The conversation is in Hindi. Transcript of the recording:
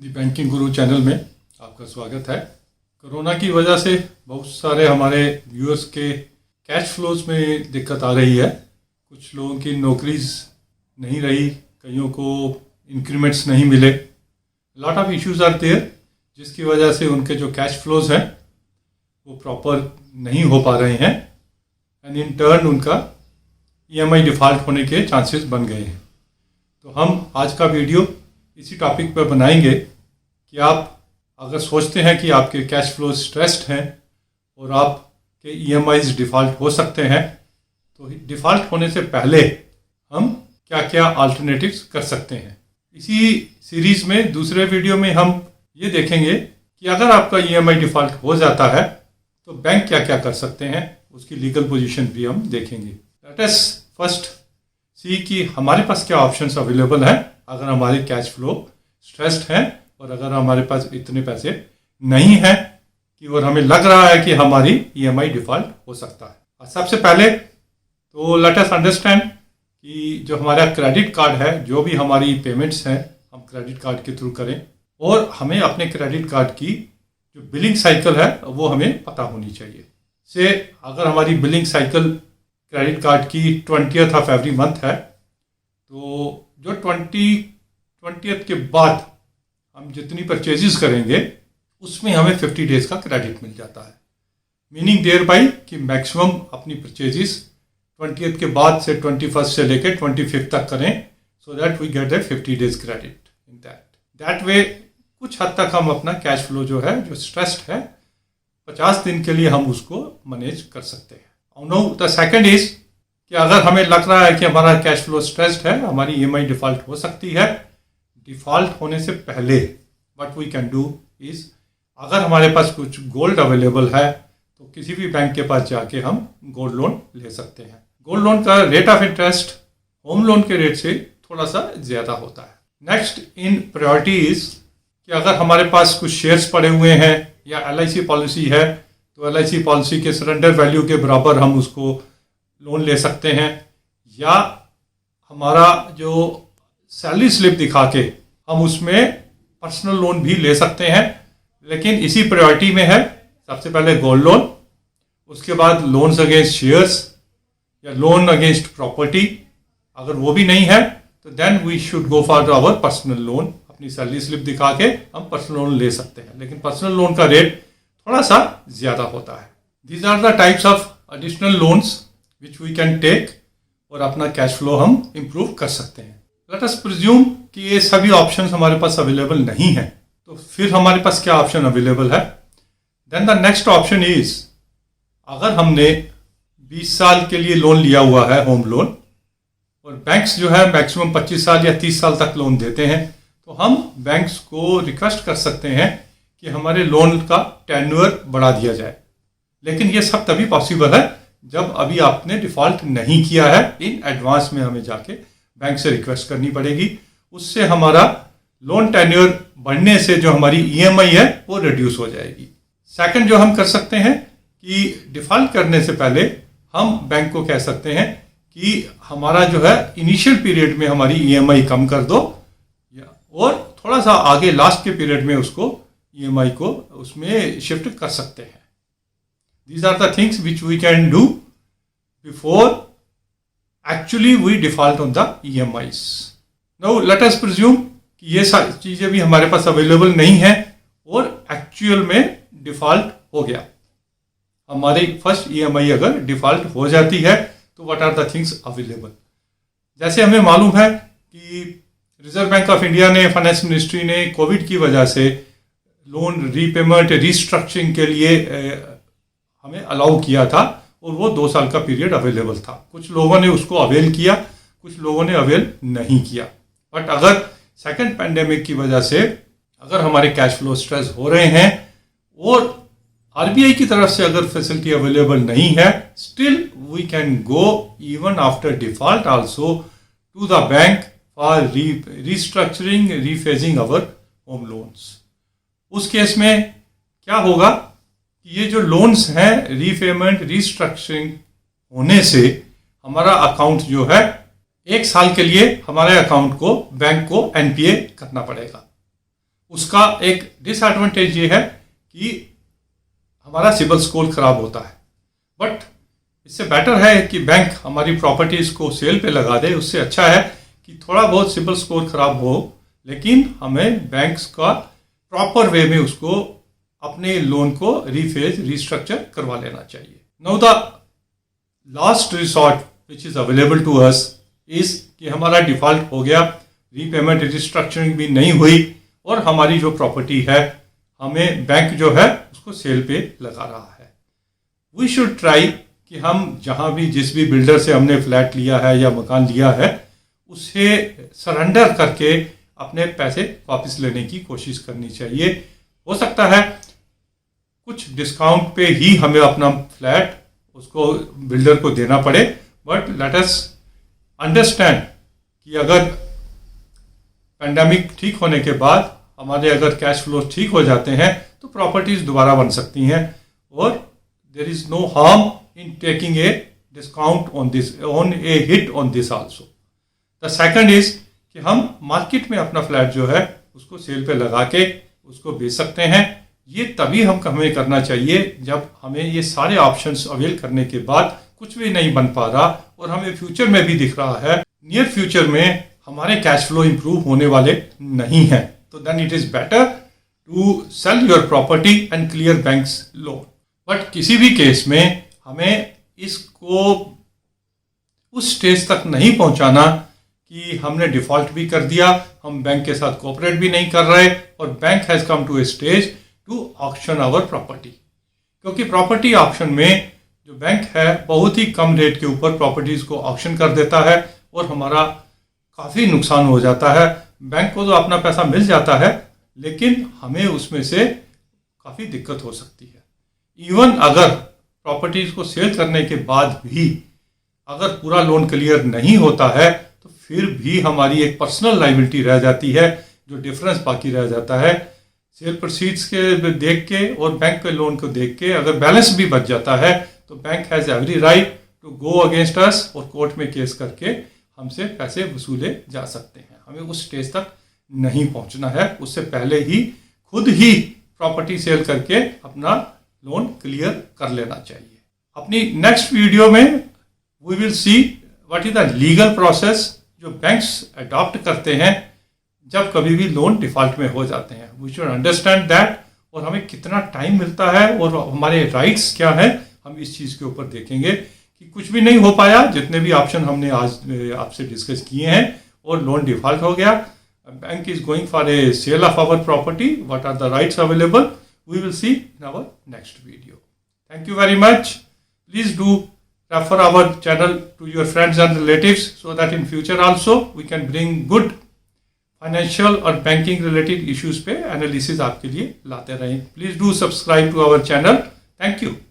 दी बैंकिंग गुरु चैनल में आपका स्वागत है। कोरोना की वजह से बहुत सारे हमारे व्यूअर्स के कैश फ्लोज में दिक्कत आ रही है। कुछ लोगों की नौकरीज नहीं रही, कईयों को इंक्रीमेंट्स नहीं मिले, lot of issues are there, जिसकी वजह से उनके जो कैश फ्लोज हैं वो प्रॉपर नहीं हो पा रहे हैं एंड इन टर्न उनका ईएमआई डिफ़ॉल्ट होने के चांसेस बन गए हैं। तो हम आज का वीडियो इसी टॉपिक पर बनाएंगे कि आप अगर सोचते हैं कि आपके कैश फ्लो स्ट्रेस्ड हैं और आपके ईएमआईज डिफ़ॉल्ट हो सकते हैं, तो डिफ़ॉल्ट होने से पहले हम क्या क्या अल्टरनेटिव्स कर सकते हैं। इसी सीरीज़ में दूसरे वीडियो में हम ये देखेंगे कि अगर आपका ईएमआई डिफ़ॉल्ट हो जाता है तो बैंक क्या क्या कर सकते हैं, उसकी लीगल पोजीशन भी हम देखेंगे। लेट अस फर्स्ट सी कि हमारे पास क्या ऑप्शंस अवेलेबल हैं अगर हमारे कैश फ्लो स्ट्रेस्ड हैं और अगर हमारे पास इतने पैसे नहीं हैं कि और हमें लग रहा है कि हमारी ईएमआई डिफ़ॉल्ट हो सकता है। सबसे पहले तो लेट अस अंडरस्टैंड कि जो हमारा क्रेडिट कार्ड है, जो भी हमारी पेमेंट्स हैं हम क्रेडिट कार्ड के थ्रू करें और हमें अपने क्रेडिट कार्ड की जो बिलिंग साइकिल है वो हमें पता होनी चाहिए। से अगर हमारी बिलिंग साइकिल क्रेडिट कार्ड की 20th ऑफ एवरी मंथ है तो जो 20th के बाद हम जितनी परचेजेस करेंगे उसमें हमें 50 डेज का क्रेडिट मिल जाता है। मीनिंग देयर बाई कि मैक्सिमम अपनी परचेजेस 20th के बाद से 21st से लेकर 25th तक करें so that we get a 50 days credit in that way. कुछ हद तक हम अपना कैश फ्लो जो है जो स्ट्रेस्ड है 50 दिन के लिए हम उसको मैनेज कर सकते हैं। नो द सेकंड इज कि अगर हमें लग रहा है कि हमारा कैश फ्लो स्ट्रेस्ड है, हमारी ईएमआई डिफ़ॉल्ट हो सकती है, डिफ़ॉल्ट होने से पहले what we can do is अगर हमारे पास कुछ गोल्ड अवेलेबल है तो किसी भी बैंक के पास जाके हम गोल्ड लोन ले सकते हैं। गोल्ड लोन का rate of interest home loan के रेट से थोड़ा सा ज़्यादा होता है। नेक्स्ट इन प्रायोरिटी इज कि अगर हमारे पास कुछ शेयर्स पड़े हुए हैं या एलआईसी पॉलिसी है तो एलआईसी पॉलिसी के सरेंडर वैल्यू के बराबर हम उसको लोन ले सकते हैं, या हमारा जो सैलरी स्लिप दिखा के हम उसमें पर्सनल लोन भी ले सकते हैं। लेकिन इसी प्रायोरिटी में है सबसे पहले गोल्ड लोन, उसके बाद लोन्स अगेंस्ट शेयर्स या लोन अगेंस्ट प्रॉपर्टी। अगर वो भी नहीं है तो then we should go for our personal loan. अपनी सैलरी स्लिप दिखा के हम पर्सनल लोन ले सकते हैं, लेकिन पर्सनल लोन का रेट थोड़ा सा ज़्यादा होता है। These are the types of additional loans which we can take और अपना कैश फ्लो हम इम्प्रूव कर सकते हैं। लेट अस प्रिज्यूम कि ये सभी ऑप्शंस हमारे पास अवेलेबल नहीं है, तो फिर हमारे पास क्या ऑप्शन अवेलेबल है। Then the next option is अगर हमने 20 साल के लिए लोन लिया हुआ है होम लोन और बैंक्स जो है मैक्सिमम 25 साल या 30 साल तक लोन देते हैं, तो हम बैंक्स को रिक्वेस्ट कर सकते हैं कि हमारे लोन का टेन्योर बढ़ा दिया जाए। लेकिन ये सब तभी पॉसिबल है जब अभी आपने डिफ़ॉल्ट नहीं किया है। इन एडवांस में हमें जाके बैंक से रिक्वेस्ट करनी पड़ेगी, उससे हमारा लोन टेन्योर बढ़ने से जो हमारी ईएमआई है वो रिड्यूस हो जाएगी। सेकंड जो हम कर सकते हैं कि डिफ़ॉल्ट करने से पहले हम बैंक को कह सकते हैं कि हमारा जो है इनिशियल पीरियड में हमारी ईएमआई कम कर दो और थोड़ा सा आगे लास्ट के पीरियड में उसको ईएमआई को उसमें शिफ्ट कर सकते हैं। These are the things which we can do before actually we default on the EMIs. Now let us presume कि ये सारी चीज़ें भी हमारे पास अवेलेबल नहीं है और एक्चुअल में डिफ़ॉल्ट हो गया। हमारी फर्स्ट ईएमआई अगर डिफ़ॉल्ट हो जाती है तो what are the things available. जैसे हमें मालूम है कि रिजर्व बैंक ऑफ इंडिया ने, फाइनेंस मिनिस्ट्री ने कोविड की वजह से लोन रीपेमेंट रीस्ट्रक्चरिंग के लिए हमें अलाउ किया था और वो 2 साल का पीरियड अवेलेबल था। कुछ लोगों ने उसको अवेल किया, कुछ लोगों ने अवेल नहीं किया। बट अगर सेकंड पैंडेमिक की वजह से अगर हमारे कैश फ्लो स्ट्रेस हो रहे हैं और आरबीआई की तरफ से अगर फैसिलिटी अवेलेबल नहीं है, still we can go even after default also to the bank for restructuring rephasing our home loans. उस केस में क्या होगा कि ये जो लोन्स हैं रीपेमेंट रीस्ट्रक्चरिंग होने से हमारा अकाउंट जो है 1 साल के लिए हमारे अकाउंट को बैंक को एनपीए करना पड़ेगा। उसका एक डिसएडवांटेज ये है कि हमारा सिबिल स्कोर खराब होता है। बट इससे बेटर है कि बैंक हमारी प्रॉपर्टीज को सेल पे लगा दे। उससे अच्छा है कि थोड़ा बहुत सिबिल स्कोर खराब हो, लेकिन हमें बैंक्स का प्रॉपर वे में उसको अपने लोन को रिस्ट्रक्चर करवा लेना चाहिए। Now the last resort which is available to us is कि हमारा डिफॉल्ट हो गया, रीपेमेंट रिस्ट्रक्चरिंग भी नहीं हुई और हमारी जो प्रॉपर्टी है हमें बैंक जो है उसको सेल पे लगा रहा है। वी शुड ट्राई कि हम जहां भी जिस भी बिल्डर से हमने फ्लैट लिया है या मकान लिया है उसे सरेंडर करके अपने पैसे वापस लेने की कोशिश करनी चाहिए। हो सकता है कुछ डिस्काउंट पे ही हमें अपना फ्लैट उसको बिल्डर को देना पड़े, बट लेट अस अंडरस्टैंड कि अगर पेंडेमिक ठीक होने के बाद हमारे अगर कैश फ्लो ठीक हो जाते हैं तो प्रॉपर्टीज दोबारा बन सकती हैं और there is no harm in taking a discount on a hit on this also. The second is कि हम मार्केट में अपना फ्लैट जो है उसको सेल पे लगा के उसको बेच सकते हैं। ये तभी हमें करना चाहिए जब हमें ये सारे ऑप्शंस अवेल करने के बाद कुछ भी नहीं बन पा रहा और हमें फ्यूचर में भी दिख रहा है नियर फ्यूचर में हमारे कैश फ्लो इंप्रूव होने वाले नहीं है, तो then it is better to sell your property and clear banks loan. But किसी भी केस में हमें इसको उस स्टेज तक नहीं पहुंचाना कि हमने डिफॉल्ट भी कर दिया, हम बैंक के साथ कोऑपरेट भी नहीं कर रहे और bank has come to a stage to auction our property. क्योंकि प्रॉपर्टी ऑक्शन में जो बैंक है बहुत ही कम रेट के ऊपर प्रॉपर्टीज को ऑक्शन कर देता है और हमारा काफ़ी नुकसान हो जाता है। बैंक को तो अपना पैसा मिल जाता है लेकिन हमें उसमें से काफ़ी दिक्कत हो सकती है। इवन अगर प्रॉपर्टीज को सेल करने के बाद भी अगर पूरा लोन क्लियर नहीं होता है तो फिर भी हमारी एक पर्सनल लायबिलिटी रह जाती है, जो डिफरेंस बाकी रह जाता है। सेल प्रोसीड्स के देख के और बैंक के लोन को देख के अगर बैलेंस भी बच जाता है तो bank has every right to go against us और कोर्ट में केस करके हमसे पैसे वसूले जा सकते हैं। हमें उस स्टेज तक नहीं पहुंचना है, उससे पहले ही खुद ही प्रॉपर्टी सेल करके अपना लोन क्लियर कर लेना चाहिए। अपनी नेक्स्ट वीडियो में we will see what is the legal process जो बैंक्स अडॉप्ट करते हैं जब कभी भी लोन डिफॉल्ट में हो जाते हैं। वी शुड अंडरस्टैंड दैट और हमें कितना टाइम मिलता है और हमारे राइट्स क्या है, हम इस चीज़ के ऊपर देखेंगे कि कुछ भी नहीं हो पाया, जितने भी ऑप्शन हमने आज आपसे डिस्कस किए हैं और लोन डिफॉल्ट हो गया, bank is going for a sale of our property, what are the rights available, we will see in our next video. Thank you very much. Please do refer our channel to your friends and relatives so that in future also we can bring good financial or banking related issues पे analysis आपके लिए लाते रहें. Please do subscribe to our channel. Thank you.